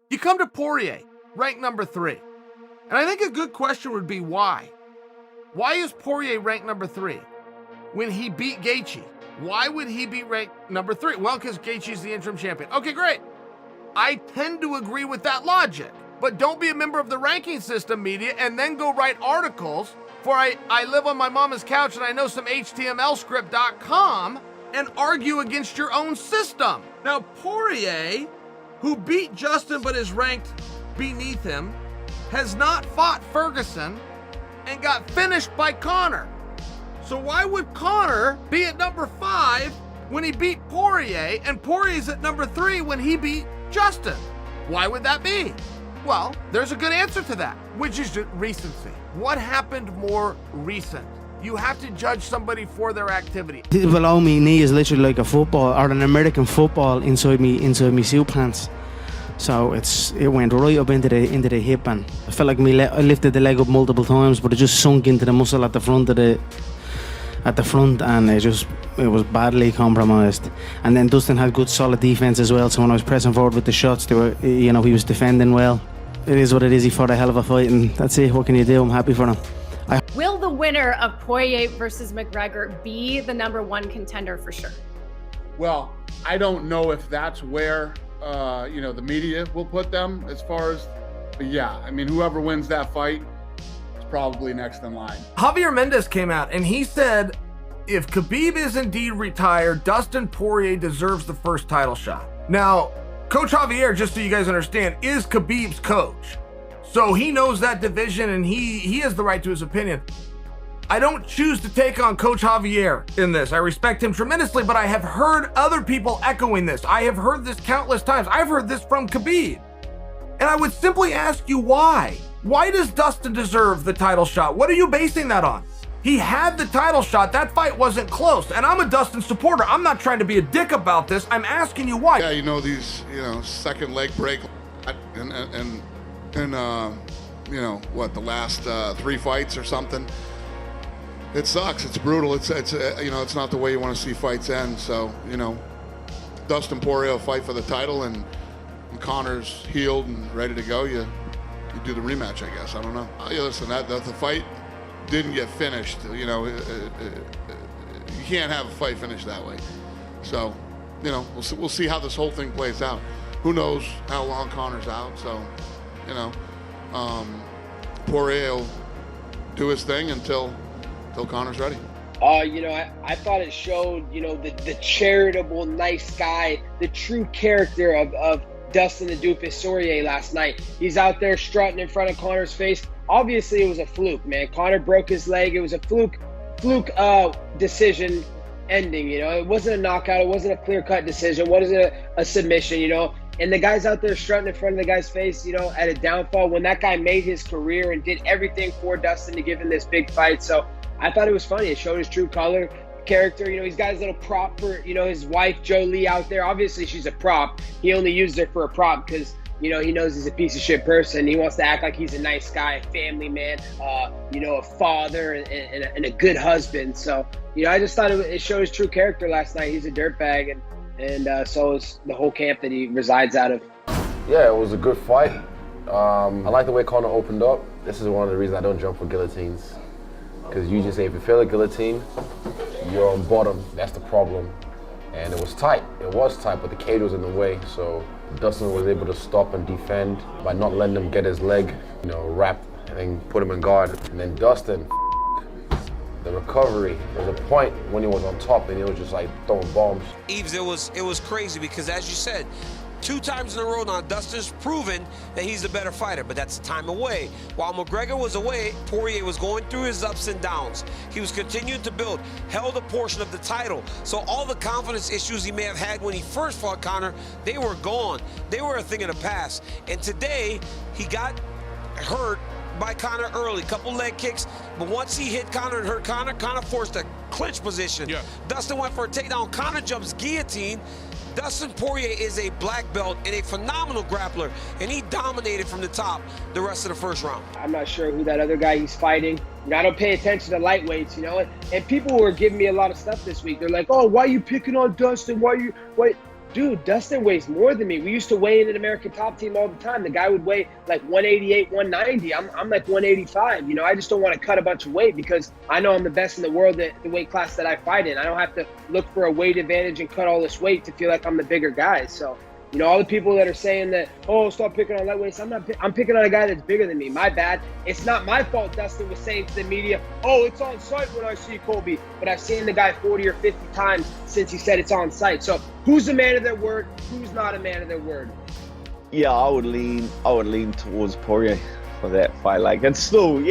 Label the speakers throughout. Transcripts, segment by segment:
Speaker 1: You come to Poirier, ranked number 3. And I think a good question would be why? Why is Poirier ranked number 3 when he beat Gaethje? Why would he be ranked number 3? Well, because Gaethje's the interim champion. Okay, great. I tend to agree with that logic. But don't be a member of the ranking system, media, and then go write articles for I live on my mama's couch and I know some HTMLscript.com and argue against your own system. Now, Poirier, who beat Justin but is ranked beneath him, has not fought Ferguson and got finished by Conor. So why would Conor be at number 5 when he beat Poirier and Poirier's at number 3 when he beat Justin? Why would that be? Well, there's a good answer to that, which is recency. What happened more recent? You have to judge somebody for their activity.
Speaker 2: Below me knee is literally like a football or an American football inside me suit pants. So it went right up into the hip, and I felt like I lifted the leg up multiple times, but it just sunk into the muscle at the front and it was badly compromised. And then Dustin had good solid defense as well, so when I was pressing forward with the shots, he was defending well. It is what it is. He fought a hell of a fight, and that's it. What can you do? I'm happy for him.
Speaker 3: Will the winner of Poirier versus McGregor be the number 1 contender for sure?
Speaker 4: Well, I don't know if that's where the media will put them as far as, but yeah, I mean, whoever wins that fight is probably next in line.
Speaker 1: Javier Mendez came out and he said, if Khabib is indeed retired, Dustin Poirier deserves the first title shot. Now, Coach Javier, just so you guys understand, is Khabib's coach. So he knows that division and he has the right to his opinion. I don't choose to take on Coach Javier in this. I respect him tremendously, but I have heard other people echoing this. I have heard this countless times. I've heard this from Khabib. And I would simply ask you why. Why does Dustin deserve the title shot? What are you basing that on? He had the title shot. That fight wasn't close. And I'm a Dustin supporter. I'm not trying to be a dick about this. I'm asking you why.
Speaker 4: Yeah, these, second leg break and the last 3 fights or something. It sucks. It's brutal. It's not the way you want to see fights end. So, Dustin Poirier will fight for the title, and Conor's healed and ready to go. You do the rematch, I guess. I don't know. Listen, the fight didn't get finished. You can't have a fight finished that way. So, we'll see how this whole thing plays out. Who knows how long Conor's out? So, Poirier will do his thing until Conor's ready.
Speaker 5: I thought it showed, the charitable, nice guy, the true character of Dustin the Doofus Poirier last night. He's out there strutting in front of Conor's face. Obviously, it was a fluke, man. Conor broke his leg. It was a fluke decision ending, It wasn't a knockout. It wasn't a clear-cut decision. It wasn't a submission, And the guy's out there strutting in front of the guy's face, at a downfall when that guy made his career and did everything for Dustin to give him this big fight. So I thought it was funny. It showed his true character. He's got his little prop for, his wife, Jolie, out there. Obviously, she's a prop. He only used her for a prop because, he knows he's a piece of shit person. He wants to act like he's a nice guy, a family man, a father and a good husband. So, I just thought it showed his true character last night. He's a dirtbag, and so is the whole camp that he resides out of.
Speaker 6: Yeah, it was a good fight. I like the way Conor opened up. This is one of the reasons I don't jump for guillotines. Because you just say if you fail a guillotine, you're on bottom. That's the problem. And it was tight. It was tight, but the cage was in the way. So Dustin was able to stop and defend by not letting him get his leg, wrapped and then put him in guard. And then Dustin, the recovery. There was a point when he was on top and he was just like throwing bombs.
Speaker 7: Eves, it was crazy because, as you said, 2 times in a row now, Dustin's proven that he's the better fighter, but that's time away. While McGregor was away, Poirier was going through his ups and downs. He was continuing to build, held a portion of the title. So all the confidence issues he may have had when he first fought Conor, they were gone. They were a thing of the past. And today, he got hurt by Conor early, couple leg kicks, but once he hit Conor and hurt Conor forced a clinch position. Yeah. Dustin went for a takedown. Conor jumps guillotine. Dustin Poirier is a black belt and a phenomenal grappler, and he dominated from the top the rest of the first round.
Speaker 5: I'm not sure who that other guy he's fighting. I don't pay attention to lightweights, and people were giving me a lot of stuff this week. They're like, oh, why are you picking on Dustin? dude, Dustin weighs more than me. We used to weigh in an American Top Team all the time. The guy would weigh like 188, 190. I'm like 185. You know, I just don't want to cut a bunch of weight because I know I'm the best in the world at the weight class that I fight in. I don't have to look for a weight advantage and cut all this weight to feel like I'm the bigger guy. So, you know, all the people that are saying that, oh, stop picking on lightweights, I'm picking on a guy that's bigger than me. My bad. It's not my fault Dustin was saying to the media, oh, it's on site when I see Colby. But I've seen the guy 40 or 50 times since he said it's on site. So who's a man of their word? Who's not a man of their word?
Speaker 8: Yeah, I would lean towards Poirier for that fight. Like it's still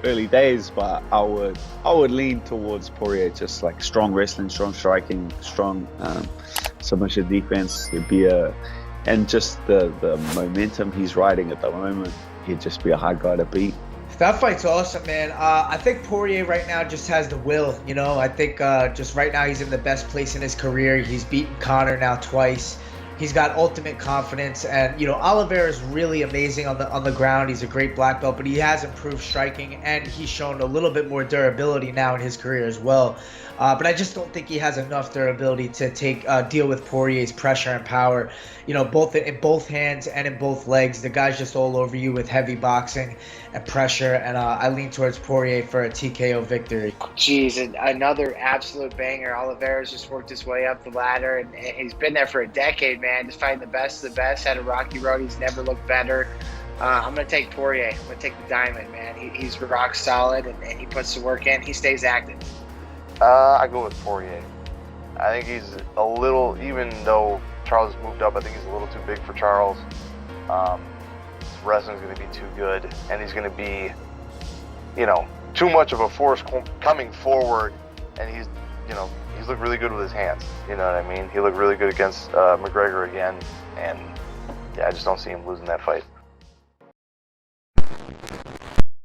Speaker 8: early days, but I would lean towards Poirier. Just like strong wrestling, strong striking, strong submission defense. And just the momentum he's riding at the moment, he'd just be a hard guy to beat.
Speaker 9: That fight's awesome, man. I think Poirier right now just has the will, you know. I think just right now he's in the best place in his career. He's beaten Conor now twice. He's got ultimate confidence, and you know Oliveira is really amazing on the ground. He's a great black belt, but he has improved striking, and he's shown a little bit more durability now in his career as well. But I just don't think he has enough durability to deal with Poirier's pressure and power. You know, in both hands and in both legs. The guy's just all over you with heavy boxing and pressure. And I lean towards Poirier for a TKO victory.
Speaker 10: Jeez, another absolute banger. Oliveira's just worked his way up the ladder, and he's been there for a decade, man. Just fighting the best of the best. Had a rocky road. He's never looked better. I'm going to take Poirier. I'm going to take the diamond, man. He's rock solid, and he puts the work in. He stays active.
Speaker 11: I go with Poirier. I think he's a little, even though Charles has moved up, I think he's a little too big for Charles. His wrestling's going to be too good, and he's going to be, you know, too much of a force coming forward, and he's looked really good with his hands. You know what I mean? He looked really good against McGregor again, and yeah, I just don't see him losing that fight.